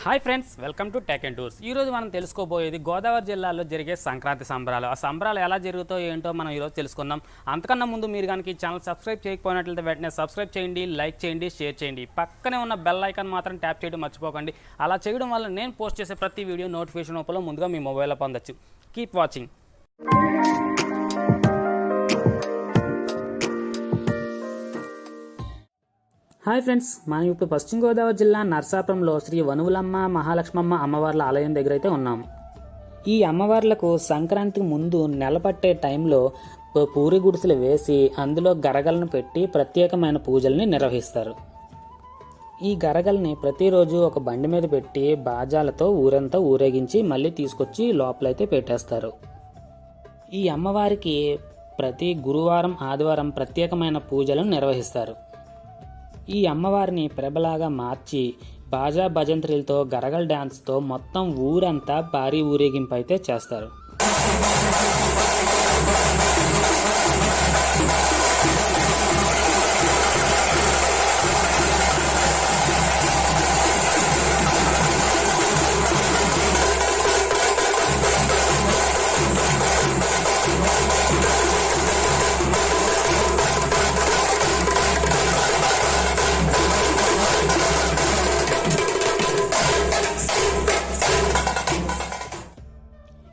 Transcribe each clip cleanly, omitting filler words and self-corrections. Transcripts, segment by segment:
Hi friends, welcome to tech and tours. ఈరోజు మనం తెలుసుకోబోయేది గోదావరి జిల్లాలో జరిగే సంక్రాంతి సంబరాలు. ఆ సంబరాలు ఎలా జరుగుతాయో ఏంటో మనం ఈరోజు తెలుసుకుందాం. అంతకన్నా ముందు మీరు కనుక ఈ ఛానల్ సబ్స్క్రైబ్ చేయకపోయినట్లయితే వెంటనే సబ్స్క్రైబ్ చేయండి, లైక్ చేయండి, షేర్ చేయండి. పక్కనే ఉన్న బెల్ ఐకాన్ మాత్రం ట్యాప్ చేయడం మర్చిపోకండి. అలా చేయడం వల్ల నేను పోస్ట్ చేసే ప్రతి వీడియో నోటిఫికేషన్ రూపంలో ముందుగా మీ మొబైల్లో పొందొచ్చు. Keep watching. హాయ్ ఫ్రెండ్స్, మనం ఇప్పుడు పశ్చిమ గోదావరి జిల్లా నరసాపురంలో శ్రీ వనువులమ్మ మహాలక్ష్మమ్మ అమ్మవార్ల ఆలయం దగ్గర అయితే ఉన్నాం. ఈ అమ్మవార్లకు సంక్రాంతికి ముందు నెల పట్టే టైంలో పూరి గుడిసెలు వేసి అందులో గరగలను పెట్టి ప్రత్యేకమైన పూజల్ని నిర్వహిస్తారు. ఈ గరగల్ని ప్రతిరోజు ఒక బండి మీద పెట్టి బాజాలతో ఊరంతా ఊరేగించి మళ్ళీ తీసుకొచ్చి లోపలైతే పెట్టేస్తారు. ఈ అమ్మవారికి ప్రతి గురువారం ఆదివారం ప్రత్యేకమైన పూజలను నిర్వహిస్తారు. ఈ అమ్మవారిని ప్రభలాగా మార్చి బాజా భజంత్రీలతో గరగల్ డ్యాన్స్తో మొత్తం ఊరంతా భారీ ఊరేగింపు అయితే చేస్తారు.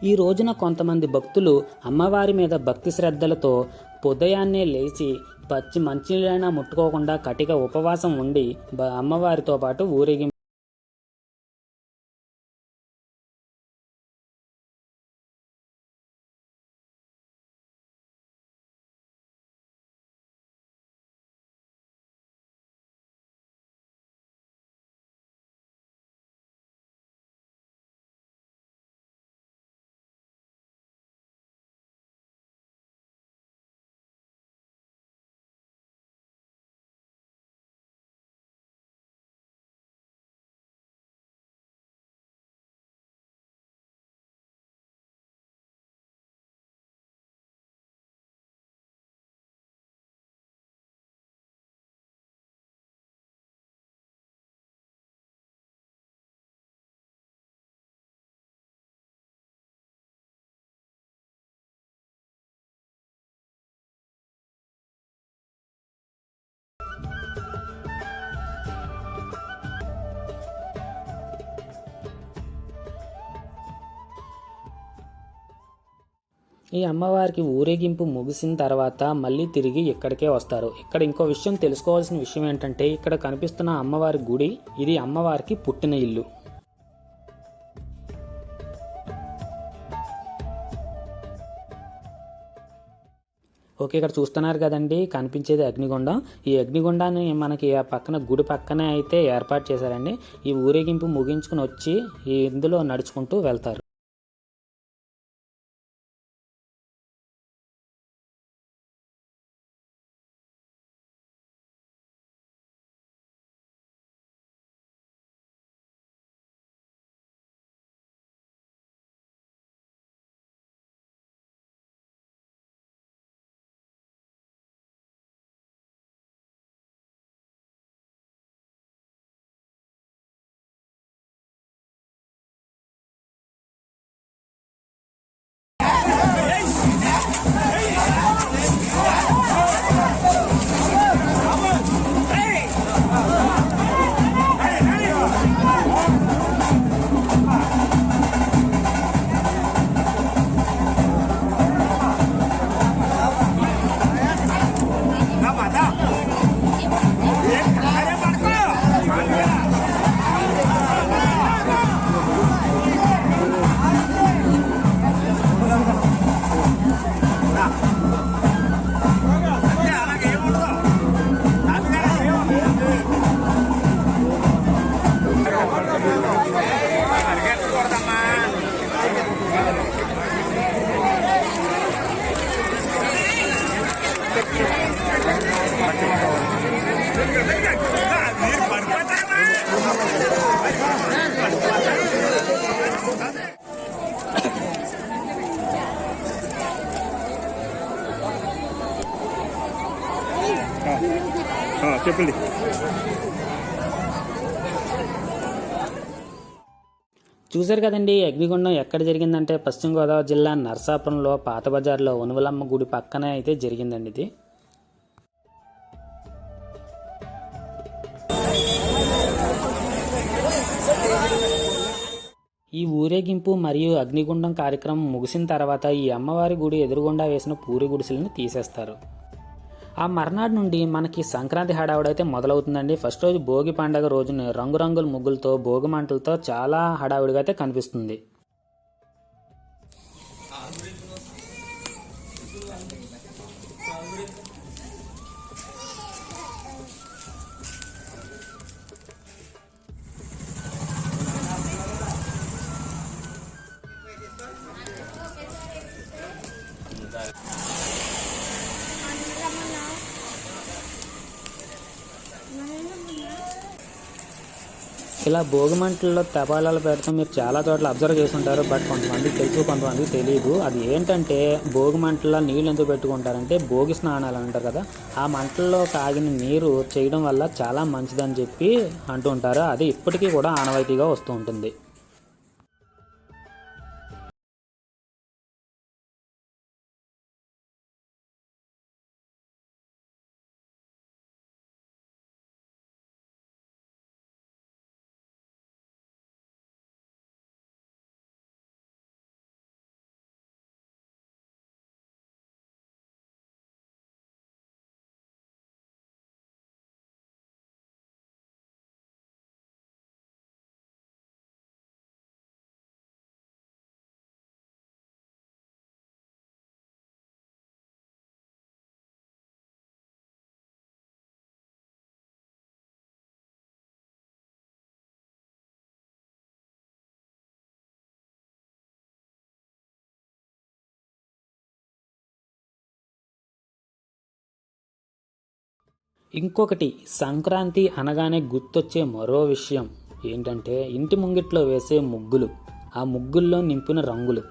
ఈ రోజున కొంతమంది భక్తులు అమ్మవారి మీద భక్తి శ్రద్ధలతో ఉదయాన్నే లేచి పచ్చి మంచినీళ్ళైనా ముట్టుకోకుండా కటిక ఉపవాసం ఉండి అమ్మవారితో పాటు ఊరేగింపు ఈ అమ్మవారికి ఊరేగింపు ముగిసిన తర్వాత మళ్ళీ తిరిగి ఇక్కడికే వస్తారు. ఇక్కడ ఇంకో విషయం తెలుసుకోవాల్సిన విషయం ఏంటంటే ఇక్కడ కనిపిస్తున్న అమ్మవారి గుడి ఇది అమ్మవారికి పుట్టిన ఇల్లు. ఓకే, ఇక్కడ చూస్తున్నారు కదండి, కనిపించేది అగ్నిగుండం. ఈ అగ్నిగుండాన్ని మనకి ఆ పక్కన గుడి పక్కనే అయితే ఏర్పాటు చేశారండి. ఈ ఊరేగింపు ముగించుకుని వచ్చి ఇందులో నడుచుకుంటూ వెళ్తారు. చెప్పండి. చూశారు కదండి, అగ్నిగుండం ఎక్కడ జరిగిందంటే పశ్చిమ గోదావరి జిల్లా నరసాపురంలో పాత బజార్లో ఉనువలమ్మ గుడి పక్కనే అయితే జరిగిందండి ఇది. ఈ ఊరేగింపు మరియు అగ్నిగుండం కార్యక్రమం ముగిసిన తర్వాత ఈ అమ్మవారి గుడి ఎదురుగుండా వేసిన పూరి గుడిసెలను తీసేస్తారు. ఆ మర్నాడు నుండి మనకి సంక్రాంతి హడావుడైతే మొదలవుతుందండి. ఫస్ట్ రోజు భోగి పండగ రోజున రంగురంగుల ముగ్గులతో భోగి మంటలతో చాలా హడావుడిగా అయితే కనిపిస్తుంది. ఇలా భోగి మంటల్లో తపాలాలు పెడతాం మీరు చాలా చోట్ల అబ్జర్వ్ చేసి ఉంటారు. బట్ కొంతమందికి తెలుసు, కొంతమందికి తెలియదు. అది ఏంటంటే భోగి మంటల్లో నీళ్ళు ఎందుకు పెట్టుకుంటారంటే భోగి స్నానాలు అంటారు కదా, ఆ మంటల్లో కాగిన నీరు చేయడం వల్ల చాలా మంచిదని చెప్పి అంటూ ఉంటారు. అది ఇప్పటికీ కూడా ఆనవాయితీగా వస్తూ ఉంటుంది. ఇంకొకటి, సంక్రాంతి అనగానే గుర్తొచ్చే మరో విషయం ఏంటంటే ఇంటి ముంగిట్లో వేసే ముగ్గులు. ఆ ముగ్గుల్లో నింపిన రంగులు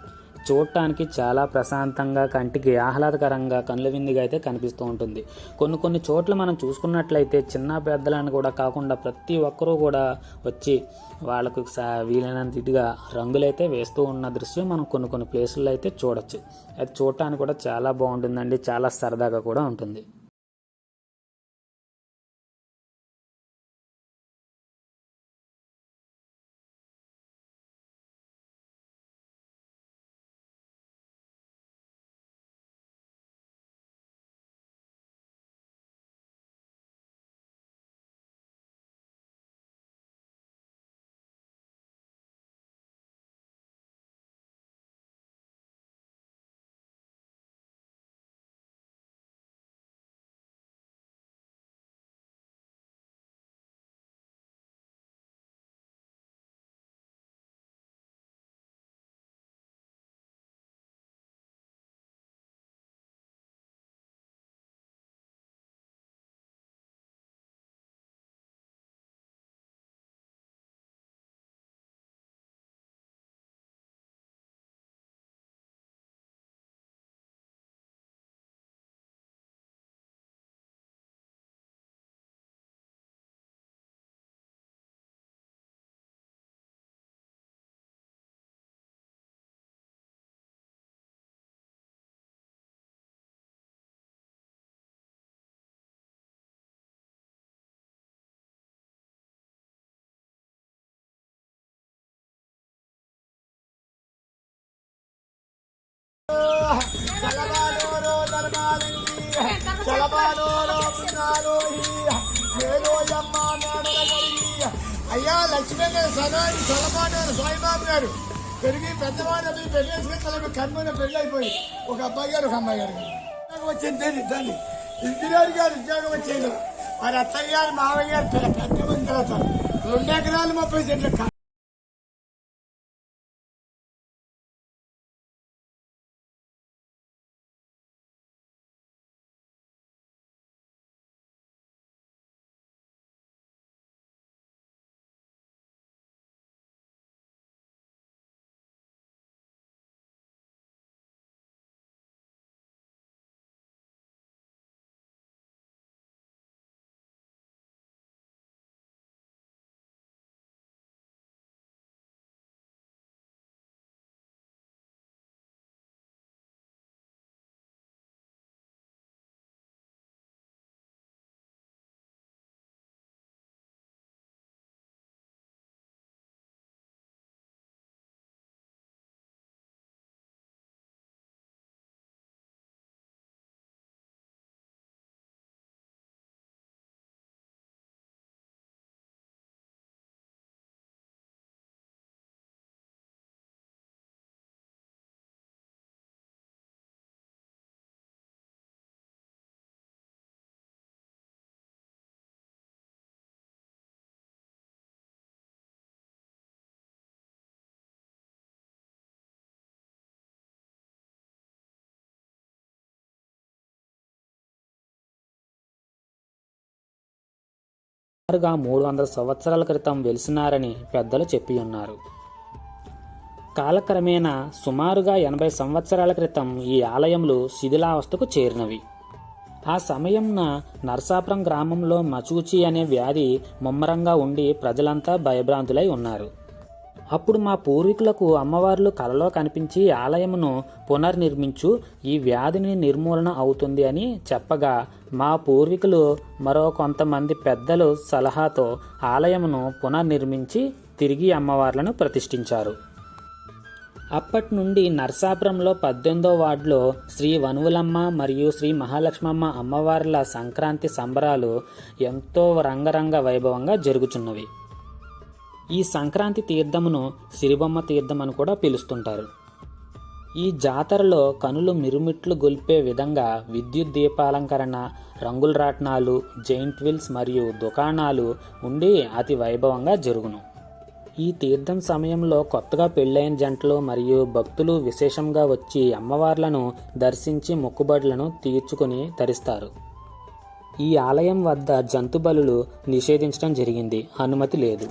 చూడటానికి చాలా ప్రశాంతంగా, కంటికి ఆహ్లాదకరంగా, కనుల విందుగా అయితే కనిపిస్తూ ఉంటుంది. కొన్ని చోట్ల మనం చూసుకున్నట్లయితే చిన్న పెద్దలను కూడా కాకుండా ప్రతి ఒక్కరూ కూడా వచ్చి వాళ్ళకు వీలైనంత ఇటుగా రంగులైతే వేస్తూ ఉన్న దృశ్యం మనం కొన్ని ప్లేసుల్లో అయితే చూడొచ్చు. అది చూడటానికి కూడా చాలా బాగుంటుందండి, చాలా సరదాగా కూడా ఉంటుంది. అయ్యా లక్ష్మీ గారు సదాని చలపాటు సాయిబాబు గారు పెరిగి పెద్దవాడు పెళ్లి వేసుకుని కర్మూన పెళ్లి అయిపోయి ఒక అబ్బాయి గారు ఒక అమ్మాయి గారు వచ్చింది. దాన్ని ఇంజనీర్ గారు ఉద్యోగం వచ్చింది. వారి అత్తయ్య గారు మావయ్య గారు పెద్ద మంది తర్వాత 2 ఎకరాలు 30 సెంట్లు సుమారుగా 300 సంవత్సరాల క్రితం వెలిసినారని పెద్దలు చెప్పి ఉన్నారు. కాలక్రమేణా సుమారుగా 80 సంవత్సరాల క్రితం ఈ ఆలయములు శిథిలావస్థకు చేరినవి. ఆ సమయంన నరసాపురం గ్రామంలో మచూచి అనే వ్యాధి ముమ్మరంగా ఉండి ప్రజలంతా భయభ్రాంతులై ఉన్నారు. అప్పుడు మా పూర్వీకులకు అమ్మవార్లు కలలో కనిపించి ఆలయమును పునర్నిర్మించు, ఈ వ్యాధిని నిర్మూలన అవుతుంది అని చెప్పగా మా పూర్వీకులు మరో కొంతమంది పెద్దలు సలహాతో ఆలయమును పునర్నిర్మించి తిరిగి అమ్మవార్లను ప్రతిష్ఠించారు. అప్పటి నుండి నరసాపురంలో 18వ వార్డులో శ్రీ వనువులమ్మ మరియు శ్రీ మహాలక్ష్మమ్మ అమ్మవార్ల సంక్రాంతి సంబరాలు ఎంతో రంగరంగ వైభవంగా జరుగుచున్నవి. ఈ సంక్రాంతి తీర్థమును సిరిబొమ్మ తీర్థం అని కూడా పిలుస్తుంటారు. ఈ జాతరలో కనులు మిరుమిట్లు గొల్పే విధంగా విద్యుత్ దీపాలంకరణ, రంగుల రాట్నాలు, జైంట్ వీల్స్ మరియు దుకాణాలు ఉండి అతి వైభవంగా జరుగును. ఈ తీర్థం సమయంలో కొత్తగా పెళ్ళైన జంటలు మరియు భక్తులు విశేషంగా వచ్చి అమ్మవార్లను దర్శించి మొక్కుబడులను తీర్చుకుని తరిస్తారు. ఈ ఆలయం వద్ద జంతు బలులు నిషేధించడం జరిగింది, అనుమతి లేదు.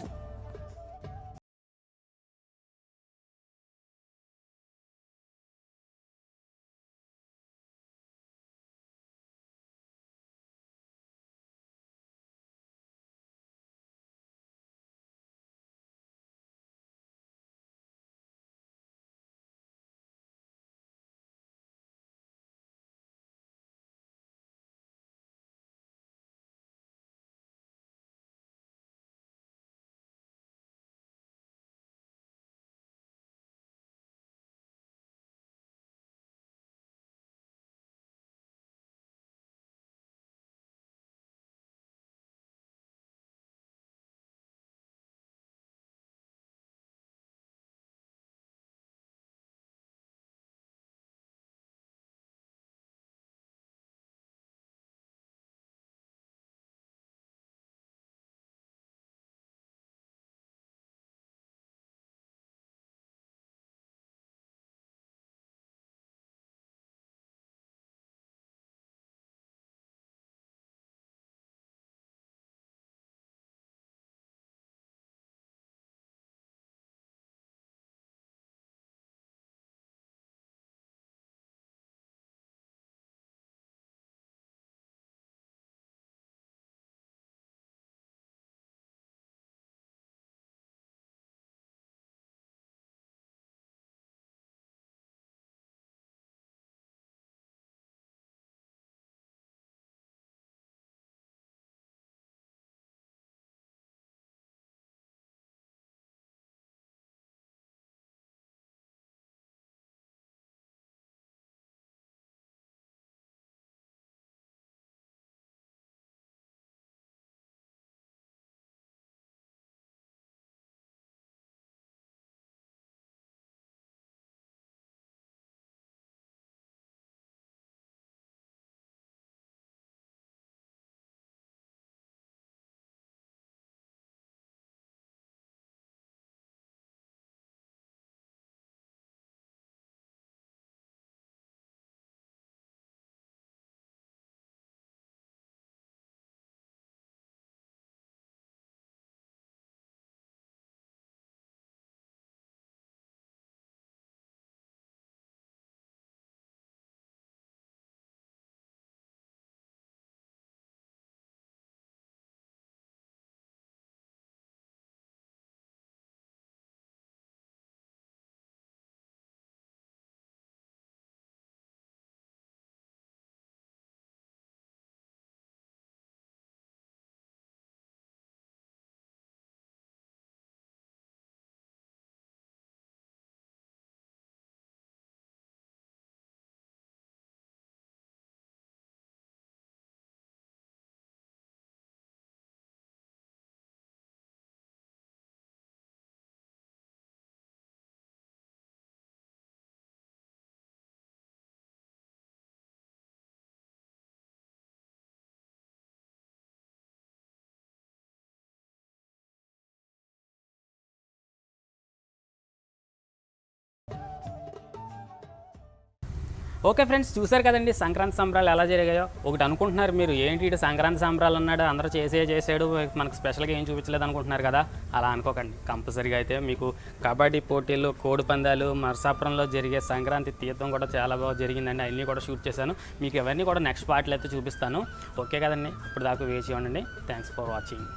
ఓకే ఫ్రెండ్స్, చూసారు కదండి సంక్రాంతి సంబరాలు ఎలా జరిగాయో. ఒకటి అనుకుంటున్నారు మీరు, ఏంటి ఇటు సంక్రాంతి సంబరాలు అన్నాడు, అందరూ చేసాడు, మనకు స్పెషల్గా ఏం చూపించలేదు అనుకుంటున్నారు కదా. అలా అనుకోకండి. కంపల్సరీగా అయితే మీకు కబడ్డీ పోటీలు, కోడి పందాలు, నరసాపురంలో జరిగే సంక్రాంతి తీర్థం కూడా చాలా బాగా జరిగిందండి. అన్నీ కూడా షూట్ చేశాను. మీకు ఇవన్నీ కూడా నెక్స్ట్ పార్ట్లో అయితే చూపిస్తాను. ఓకే కదండి, ఇప్పుడు దాకా వేచి ఉండండి. Thanks for watching.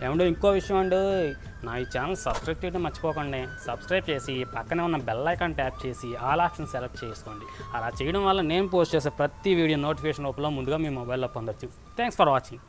ఏమండో ఇంకో విషయం అండి, నా ఈ ఛానల్ సబ్స్క్రైబ్ చేయడం మర్చిపోకండి. సబ్స్క్రైబ్ చేసి పక్కనే ఉన్న బెల్ ఐకాన్ ట్యాప్ చేసి ఆల్ ఆప్షన్ సెలెక్ట్ చేసుకోండి. అలా చేయడం వల్ల నేను పోస్ట్ చేసే ప్రతి వీడియో నోటిఫికేషన్ రూపంలో ముందుగా మీ మొబైల్లో పొందొచ్చు. Thanks for watching.